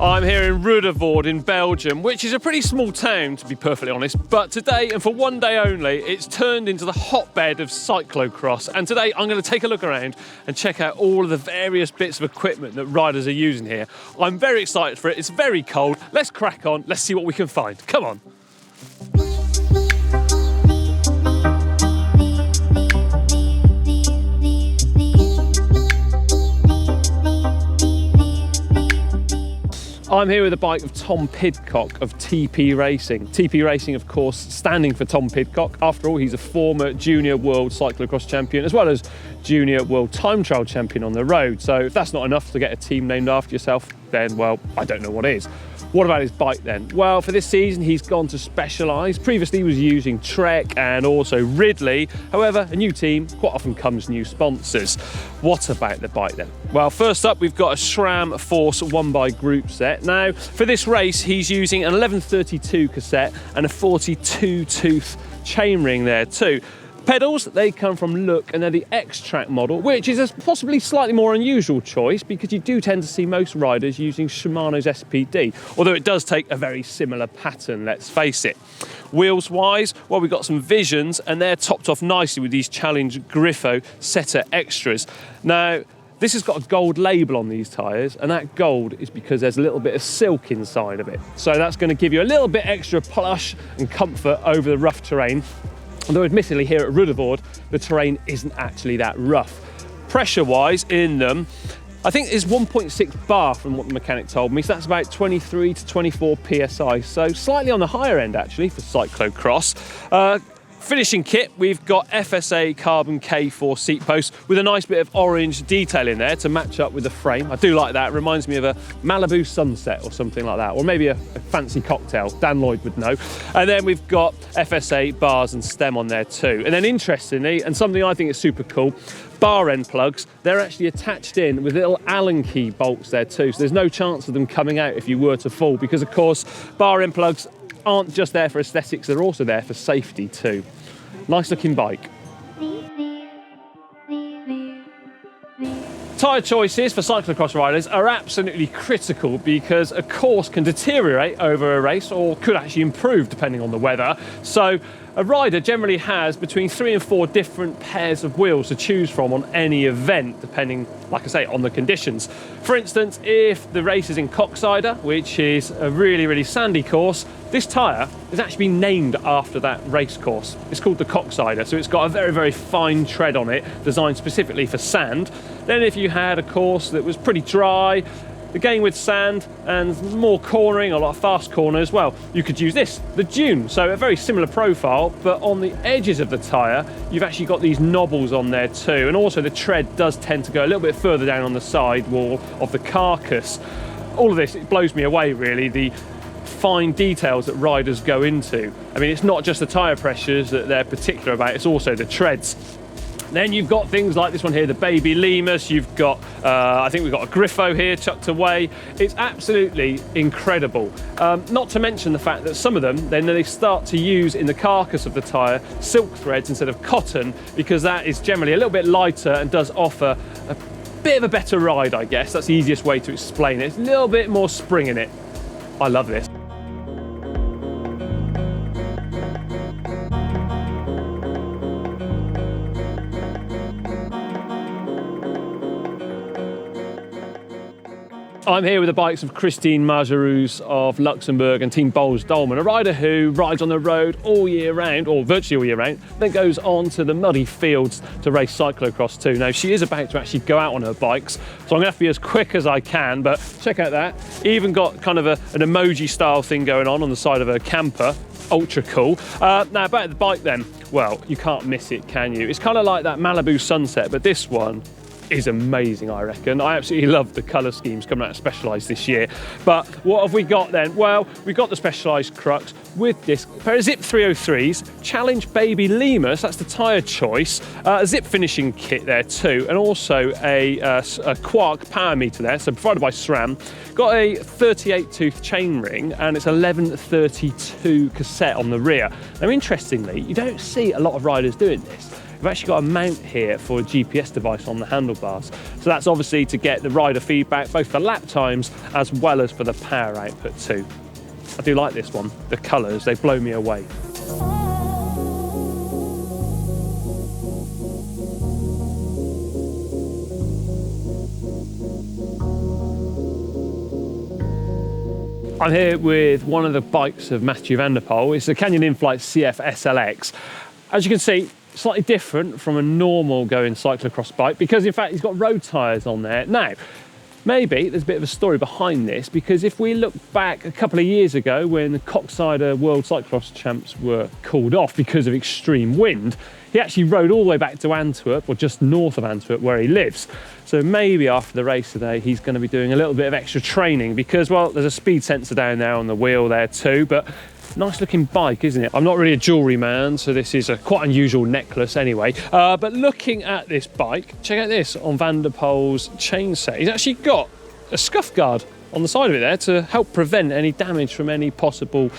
I'm here in Ruddervoorde in Belgium, which is a pretty small town to be perfectly honest, but today and for one day only it's turned into the hotbed of Cyclo-Cross, and today I'm going to take a look around and check out all of the various bits of equipment that riders are using here. I'm very excited for it, it's very cold, let's crack on, let's see what we can find, come on. I'm here with the bike of Tom Pidcock of TP Racing. TP Racing, of course, standing for Tom Pidcock. After all, he's a former junior world cyclocross champion, as well as junior world time trial champion on the road. So if that's not enough to get a team named after yourself, then, well, I don't know what is. What about his bike then? Well, for this season, he's gone to Specialized. Previously, he was using Trek and also Ridley. However, a new team, quite often comes new sponsors. What about the bike then? Well, first up, we've got a SRAM Force 1x group set. Now, for this race, he's using an 1132 cassette and a 42 tooth chainring there too. Pedals, they come from Look and they're the X-Track model, which is a possibly slightly more unusual choice because you do tend to see most riders using Shimano's SPD, although it does take a very similar pattern, let's face it. Wheels wise, well, we've got some Visions and they're topped off nicely with these Challenge Griffo Setter Extras. Now, this has got a gold label on these tyres, and that gold is because there's a little bit of silk inside of it. So that's going to give you a little bit extra plush and comfort over the rough terrain. Although admittedly here at Ruddervoorde, the terrain isn't actually that rough. Pressure-wise in them, I think it's 1.6 bar from what the mechanic told me, so that's about 23 to 24 PSI, so slightly on the higher end actually for Cyclo-Cross. Finishing kit, we've got FSA Carbon K4 seat posts with a nice bit of orange detail in there to match up with the frame. I do like that, it reminds me of a Malibu sunset or something like that, or maybe a fancy cocktail, Dan Lloyd would know. And then we've got FSA bars and stem on there too. And then interestingly, and something I think is super cool, bar end plugs, they're actually attached in with little Allen key bolts there too, so there's no chance of them coming out if you were to fall, because of course bar end plugs aren't just there for aesthetics, they're also there for safety too. Nice looking bike. Tyre choices for cyclocross riders are absolutely critical because a course can deteriorate over a race or could actually improve depending on the weather. So a rider generally has between 3 and 4 different pairs of wheels to choose from on any event, depending, like I say, on the conditions. For instance, if the race is in Coxsider, which is a really sandy course, this tyre has actually been named after that race course. It's called the Coxsider, so it's got a very fine tread on it, designed specifically for sand. Then if you had a course that was pretty dry, again with sand and more cornering, a lot of fast corners, well, you could use this, the Dune. So a very similar profile, but on the edges of the tyre, you've actually got these knobbles on there too. And also the tread does tend to go a little bit further down on the side wall of the carcass. All of this, it blows me away really, the fine details that riders go into. I mean, it's not just the tyre pressures that they're particular about, it's also the treads. Then you've got things like this one here, the Baby Lemus. You've got, I think we've got a Griffo here tucked away. It's absolutely incredible. Not to mention the fact that some of them, then they start to use in the carcass of the tyre silk threads instead of cotton, because that is generally a little bit lighter and does offer a bit of a better ride, I guess. That's the easiest way to explain it. It's a little bit more spring in it. I love this. I'm here with the bikes of Christine Majerus of Luxembourg and Team Boels-Dolman, a rider who rides on the road all year round, or virtually all year round, then goes on to the muddy fields to race cyclocross too. Now, she is about to actually go out on her bikes, so I'm going to have to be as quick as I can, but check out that. Even got kind of an emoji style thing going on the side of her camper. Ultra cool. Now, about the bike then, well, you can't miss it, can you? It's kind of like that Malibu sunset, but this one is amazing, I reckon. I absolutely love the colour schemes coming out of Specialized this year. But what have we got then? Well, we've got the Specialized Crux with this pair of Zip 303s, Challenge Baby Lemus, that's the tyre choice, a zip finishing kit there too, and also a Quark power meter there, so provided by SRAM. Got a 38 tooth chain ring and it's 1132 cassette on the rear. Now, interestingly, you don't see a lot of riders doing this. we've actually got a mount here for a GPS device on the handlebars. So that's obviously to get the rider feedback, both for lap times as well as for the power output too. I do like this one. The colours, they blow me away. I'm here with one of the bikes of Matthieu van der Poel. It's the Canyon In-Flight CF SLX. As you can see, slightly different from a normal going cyclocross bike because in fact he's got road tyres on there. Now, maybe there's a bit of a story behind this because if we look back a couple of years ago when the Coxsider World Cyclocross Champs were called off because of extreme wind, he actually rode all the way back to Antwerp, or just north of Antwerp where he lives. So maybe after the race today, he's going to be doing a little bit of extra training because, well, there's a speed sensor down there on the wheel there too, but nice looking bike, isn't it? I'm not really a jewellery man, so this is a quite unusual necklace anyway. But looking at this bike, check out this on Van der Poel's chain set. He's actually got a scuff guard on the side of it there to help prevent any damage from any possible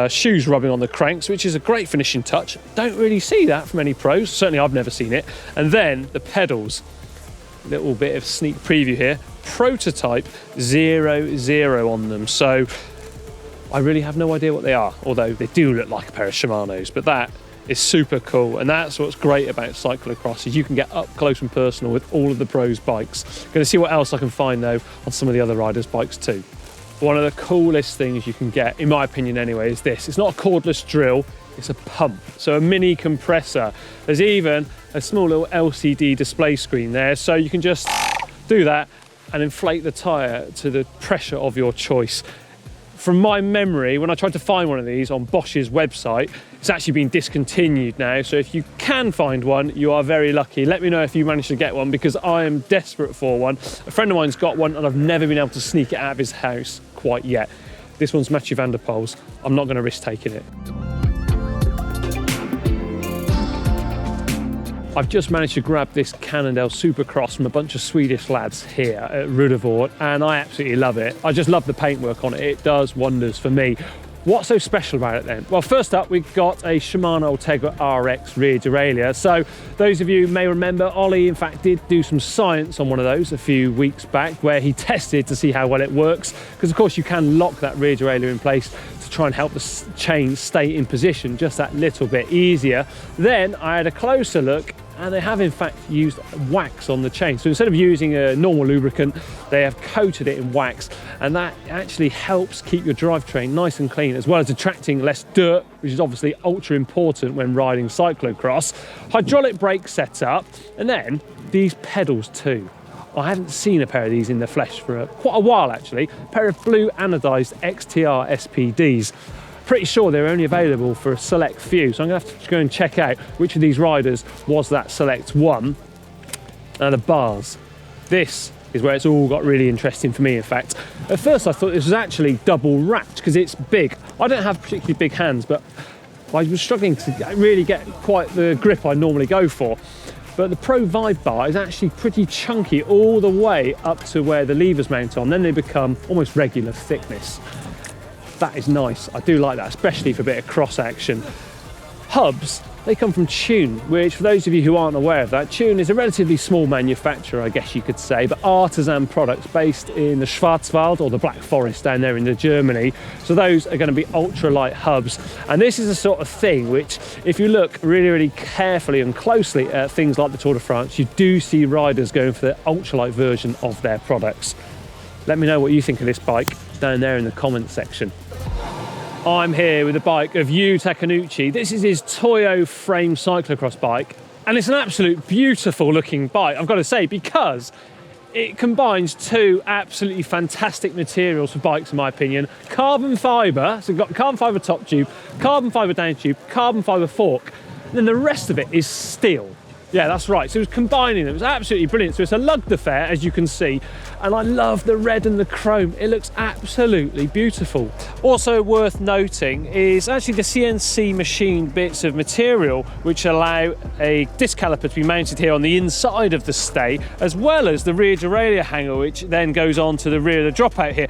shoes rubbing on the cranks, which is a great finishing touch. Don't really see that from any pros, certainly I've never seen it. And then the pedals, little bit of sneak preview here, prototype 00 on them. So I really have no idea what they are, although they do look like a pair of Shimano's, but that is super cool. And that's what's great about cyclocross, is you can get up close and personal with all of the pros' bikes. Going to see what else I can find though on some of the other riders' bikes too. One of the coolest things you can get, in my opinion anyway, is this. It's not a cordless drill, it's a pump. So a mini compressor. There's even a small little LCD display screen there, so you can just do that and inflate the tyre to the pressure of your choice. From my memory, when I tried to find one of these on Bosch's website, it's actually been discontinued now. So if you can find one, you are very lucky. Let me know if you managed to get one because I am desperate for one. A friend of mine's got one and I've never been able to sneak it out of his house quite yet. This one's Matthieu van der Poel's. I'm not going to risk taking it. I've just managed to grab this Cannondale Supercross from a bunch of Swedish lads here at Ruddervoorde, and I absolutely love it. I just love the paintwork on it. It does wonders for me. What's so special about it then? Well, first up, we've got a Shimano Ultegra RX rear derailleur. So those of you may remember, Ollie in fact did do some science on one of those a few weeks back where he tested to see how well it works, because of course you can lock that rear derailleur in place to try and help the chain stay in position just that little bit easier. Then I had a closer look, and they have in fact used wax on the chain. So instead of using a normal lubricant, they have coated it in wax, and that actually helps keep your drivetrain nice and clean, as well as attracting less dirt, which is obviously ultra important when riding cyclocross. Hydraulic brake setup, and then these pedals too. I haven't seen a pair of these in the flesh for quite a while actually. A pair of blue anodized XTR SPDs. Pretty sure they're only available for a select few, so I'm going to have to go and check out which of these riders was that select one. And the bars. This is where it's all got really interesting for me, in fact. At first I thought this was actually double wrapped because it's big. I don't have particularly big hands, but I was struggling to really get quite the grip I normally go for. But the Pro Vibe bar is actually pretty chunky all the way up to where the levers mount on. Then they become almost regular thickness. That is nice. I do like that, especially for a bit of cross action. Hubs, they come from Tune, which for those of you who aren't aware of that, Tune is a relatively small manufacturer, I guess you could say, but artisan products based in the Schwarzwald, or the Black Forest down there in Germany. So those are going to be ultralight hubs. And this is the sort of thing which, if you look really, really carefully and closely at things like the Tour de France, you do see riders going for the ultralight version of their products. Let me know what you think of this bike down there in the comments section. I'm here with the bike of Yu Takenouchi. This is his Toyo Frame cyclocross bike, and it's an absolute beautiful looking bike, I've got to say, because it combines two absolutely fantastic materials for bikes in my opinion. Carbon fibre, so we've got carbon fibre top tube, carbon fibre down tube, carbon fibre fork, and then the rest of it is steel. Yeah, that's right. So it was combining them. It was absolutely brilliant. So it's a lugged affair, as you can see. And I love the red and the chrome. It looks absolutely beautiful. Also worth noting is actually the CNC machined bits of material which allow a disc caliper to be mounted here on the inside of the stay, as well as the rear derailleur hanger, which then goes on to the rear of the dropout here.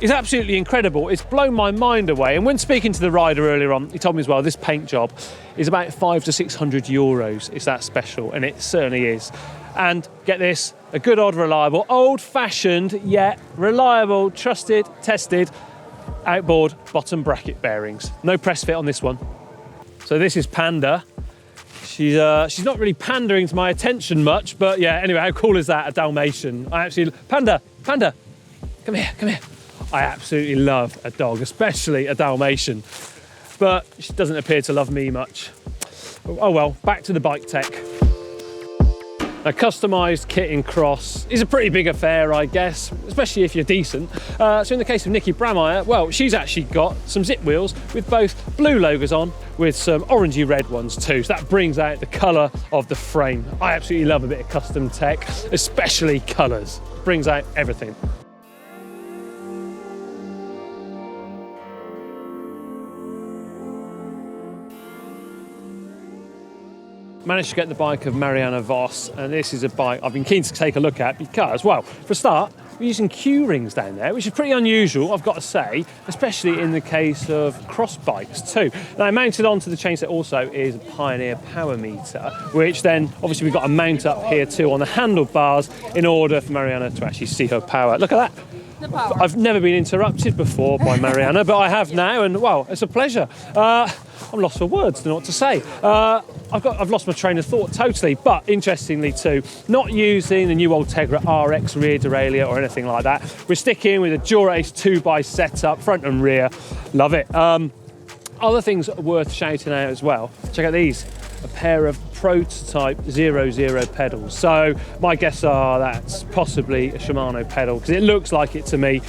is absolutely incredible. It's blown my mind away. And when speaking to the rider earlier on, he told me as well, this paint job is about 500 to 600 euros. It's that special, and it certainly is. And get this, a good old reliable, old-fashioned yet reliable, trusted, tested outboard bottom bracket bearings. No press fit on this one. So this is Panda. She's not really pandering to my attention much, but yeah, anyway, how cool is that? A Dalmatian. Panda, come here. I absolutely love a dog, especially a Dalmatian, but she doesn't appear to love me much. Oh well, back to the bike tech. A customised kit in cross is a pretty big affair, I guess, especially if you're decent. So in the case of Nikki Brameyer, well, she's actually got some zip wheels with both blue logos on with some orangey red ones too. So that brings out the colour of the frame. I absolutely love a bit of custom tech, especially colours. Brings out everything. Managed to get the bike of Marianne Vos, and this is a bike I've been keen to take a look at because, well, for a start, we're using Q-rings down there, which is pretty unusual, I've got to say, especially in the case of cross bikes too. Now, mounted onto the chainset also is a Pioneer power meter, which then, obviously, we've got a mount up here too on the handlebars in order for Mariana to actually see her power. Look at that. I've never been interrupted before by Mariana, but I have now, and, well, it's a pleasure. I'm lost for words, don't know what to say. I've lost my train of thought totally, but interestingly too, not using the new Ultegra RX rear derailleur or anything like that. We're sticking with a Dura-Ace 2x setup, front and rear. Love it. Other things worth shouting out as well. Check out these. A pair of prototype 00 pedals. So my guess are that's possibly a Shimano pedal because it looks like it to me.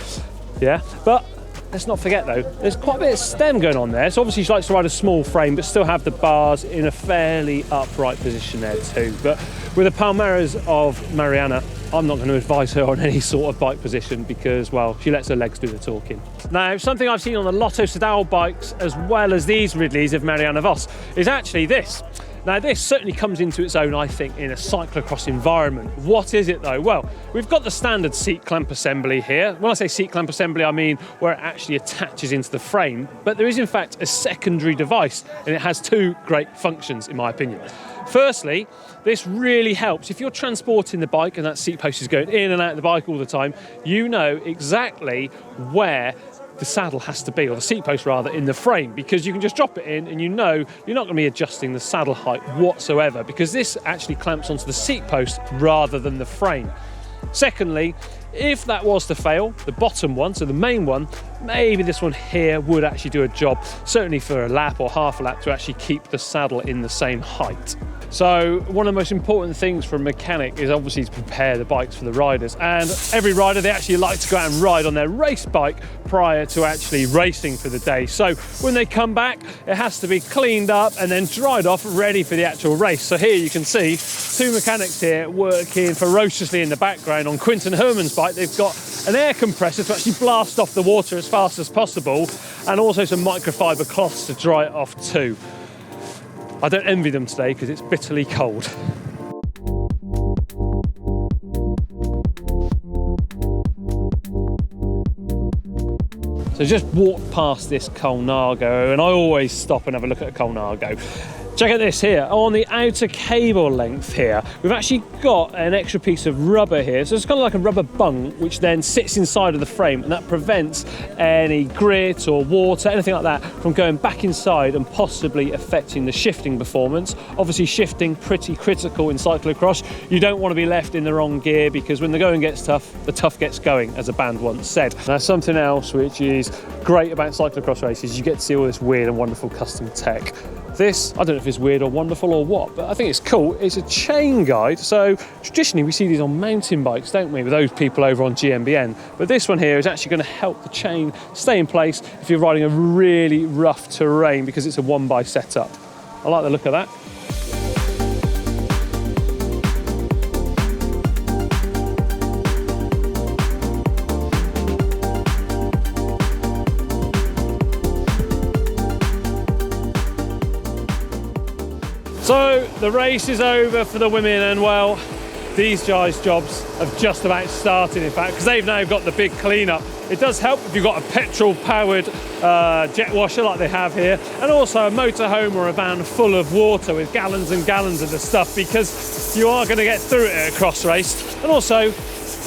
Yeah, but let's not forget though, there's quite a bit of stem going on there. So obviously she likes to ride a small frame, but still have the bars in a fairly upright position there too. But with the Palmares of Mariana, I'm not going to advise her on any sort of bike position because, well, she lets her legs do the talking. Now, something I've seen on the Lotto Sedal bikes, as well as these Ridleys of Marianne Vos, is actually this. Now, this certainly comes into its own, I think, in a cyclocross environment. What is it, though? Well, we've got the standard seat clamp assembly here. When I say seat clamp assembly, I mean where it actually attaches into the frame. But there is, in fact, a secondary device, and it has two great functions, in my opinion. Firstly, this really helps. If you're transporting the bike and that seat post is going in and out of the bike all the time, you know exactly where the saddle has to be, or the seat post rather, in the frame, because you can just drop it in and you know you're not going to be adjusting the saddle height whatsoever, because this actually clamps onto the seat post rather than the frame. Secondly, if that was to fail, the bottom one, so the main one, maybe this one here would actually do a job, certainly for a lap or half a lap, to actually keep the saddle in the same height. So one of the most important things for a mechanic is obviously to prepare the bikes for the riders, and every rider, they actually like to go out and ride on their race bike prior to actually racing for the day. So when they come back, it has to be cleaned up and then dried off, ready for the actual race. So here you can see two mechanics here working ferociously in the background on Quinton Herman's bike. They've got an air compressor to actually blast off the water as fast as possible, and also some microfiber cloths to dry it off too. I don't envy them today because it's bitterly cold. So just walked past this Colnago, and I always stop and have a look at a Colnago. Check out this here. On the outer cable length here, we've actually got an extra piece of rubber here. So it's kind of like a rubber bung, which then sits inside of the frame, and that prevents any grit or water, anything like that, from going back inside and possibly affecting the shifting performance. Obviously, shifting pretty critical in cyclocross. You don't want to be left in the wrong gear, because when the going gets tough, the tough gets going, as a band once said. Now, something else which is great about cyclocross races, you get to see all this weird and wonderful custom tech. This, I don't know if it's weird or wonderful or what, but I think it's cool. It's a chain guide. So traditionally we see these on mountain bikes, don't we, with those people over on GMBN. But this one here is actually going to help the chain stay in place if you're riding a really rough terrain, because it's a 1x setup. I like the look of that. So the race is over for the women, and well, these guys' jobs have just about started, in fact, because they've now got the big cleanup. It does help if you've got a petrol-powered jet washer like they have here, and also a motorhome or a van full of water with gallons and gallons of the stuff, because you are going to get through it at a cross race. And also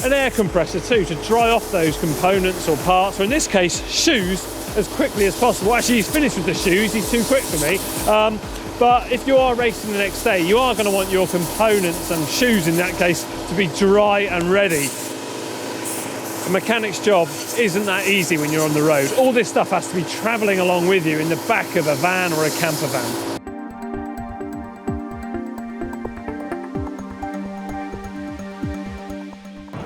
an air compressor too, to dry off those components or parts, or in this case, shoes, as quickly as possible. Actually, he's finished with the shoes, he's too quick for me. But if you are racing the next day, you are going to want your components and shoes in that case to be dry and ready. A mechanic's job isn't that easy when you're on the road. All this stuff has to be travelling along with you in the back of a van or a camper van.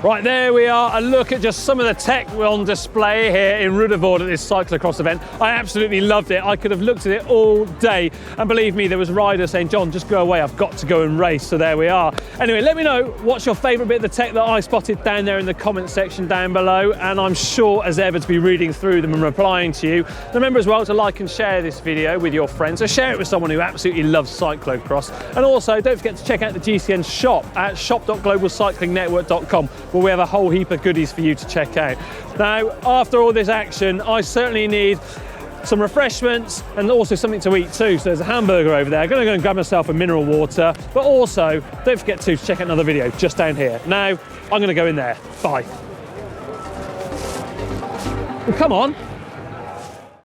Right, there we are, a look at just some of the tech on display here in Ruddervoorde at this cyclocross event. I absolutely loved it. I could have looked at it all day, and believe me, there was riders saying, John, just go away, I've got to go and race. So there we are. Anyway, let me know what's your favourite bit of the tech that I spotted down there in the comment section down below, and I'm sure as ever to be reading through them and replying to you. Remember as well to like and share this video with your friends, so share it with someone who absolutely loves cyclocross. And also don't forget to check out the GCN shop at shop.globalcyclingnetwork.com, where we have a whole heap of goodies for you to check out. Now, after all this action, I certainly need some refreshments and also something to eat too. So there's a hamburger over there. I'm going to go and grab myself a mineral water, but also don't forget to check out another video just down here. Now, I'm going to go in there. Bye. Well, come on.